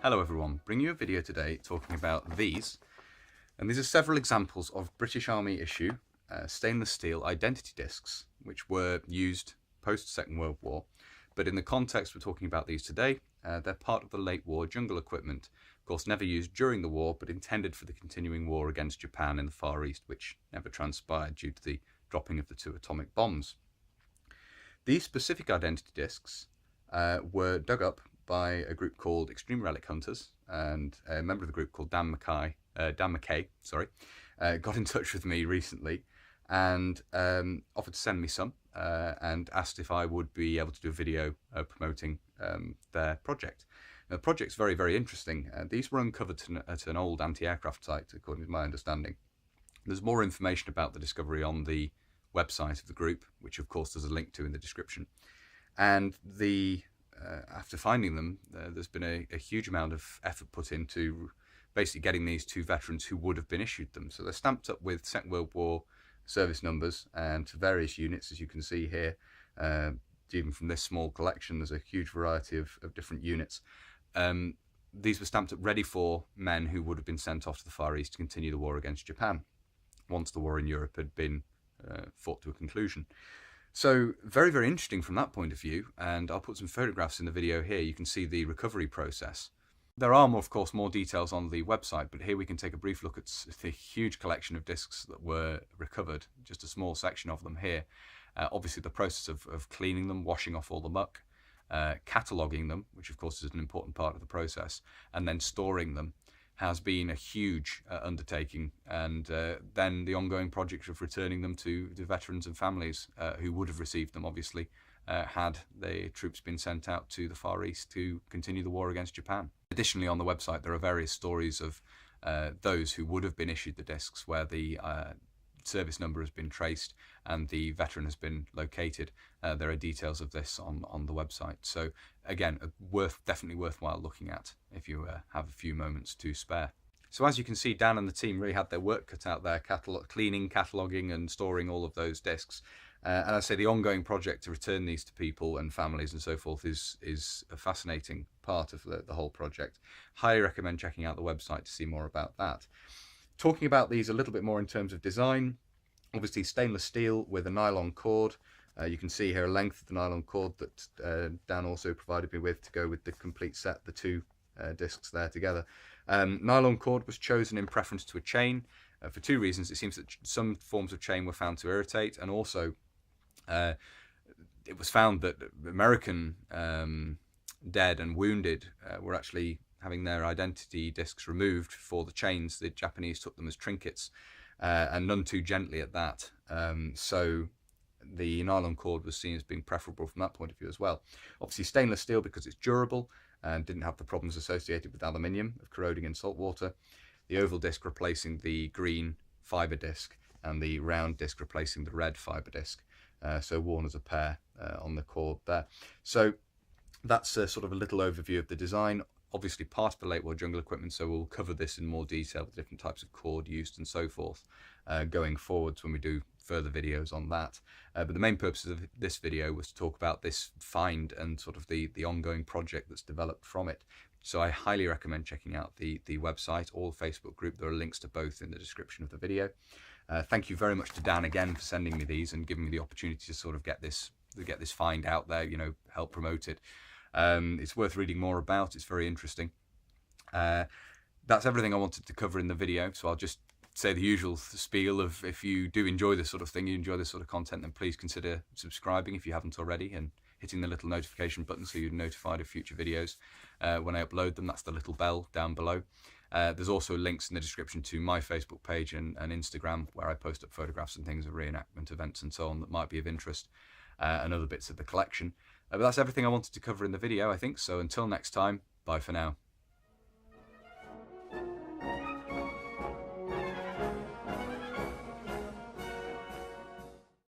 Hello everyone, bringing you a video today talking about these. And these are several examples of British Army issue stainless steel identity discs, which were used post Second World War. But in the context we're talking about these today, they're part of the late war jungle equipment. Of course, never used during the war, but intended for the continuing war against Japan in the Far East, which never transpired due to the dropping of the 2 atomic bombs. These specific identity discs were dug up by a group called Extreme Relic Hunters, and a member of the group called Dan McKay, got in touch with me recently and offered to send me some and asked if I would be able to do a video promoting their project. Now, the project's very, very interesting. These were uncovered at an old anti-aircraft site, according to my understanding. There's more information about the discovery on the website of the group, which of course there's a link to in the description. And after finding them, there's been a huge amount of effort put into basically getting these two veterans who would have been issued them. So they're stamped up with Second World War service numbers and to various units, as you can see here. Even from this small collection, there's a huge variety of different units. These were stamped up ready for men who would have been sent off to the Far East to continue the war against Japan once the war in Europe had been fought to a conclusion. So very, very interesting from that point of view, and I'll put some photographs in the video here. You can see the recovery process. There are, of course, more details on the website, but here we can take a brief look at the huge collection of discs that were recovered, just a small section of them here. Obviously, the process of cleaning them, washing off all the muck, cataloguing them, which of course is an important part of the process, and then storing them has been a huge undertaking, and then the ongoing project of returning them to veterans and families who would have received them, obviously, had the troops been sent out to the Far East to continue the war against Japan. Additionally, on the website there are various stories of those who would have been issued the discs where the service number has been traced and the veteran has been located. There are details of this on the website. So again, definitely worthwhile looking at if you have a few moments to spare. So as you can see, Dan and the team really had their work cut out there, cleaning, cataloguing and storing all of those discs. And I say the ongoing project to return these to people and families and so forth is a fascinating part of the whole project. Highly recommend checking out the website to see more about that. Talking about these a little bit more in terms of design, obviously stainless steel with a nylon cord. You can see here a length of the nylon cord that Dan also provided me with to go with the complete set, the two discs there together. Nylon cord was chosen in preference to a chain for two reasons. It seems that some forms of chain were found to irritate, and also it was found that American dead and wounded were actually having their identity discs removed for the chains. The Japanese took them as trinkets, and none too gently at that. So the nylon cord was seen as being preferable from that point of view as well. Obviously stainless steel because it's durable and didn't have the problems associated with aluminium of corroding in salt water. The oval disc replacing the green fibre disc and the round disc replacing the red fibre disc. So worn as a pair on the cord there. So that's sort of a little overview of the design. Obviously part of the late war jungle equipment, so we'll cover this in more detail with different types of cord used and so forth going forwards when we do further videos on that. But the main purpose of this video was to talk about this find and sort of the ongoing project that's developed from it. So I highly recommend checking out the website or the Facebook group. There are links to both in the description of the video. Thank you very much to Dan again for sending me these and giving me the opportunity to sort of get this find out there, you know, help promote it. It's worth reading more about. It's very interesting. That's everything I wanted to cover in the video, so I'll just say the usual spiel of if you do enjoy this sort of thing, you enjoy this sort of content, then please consider subscribing if you haven't already and hitting the little notification button so you're notified of future videos when I upload them. That's the little bell down below. There's also links in the description to my Facebook page and Instagram, where I post up photographs and things of reenactment events and so on that might be of interest, and other bits of the collection. But that's everything I wanted to cover in the video, I think. So until next time, bye for now.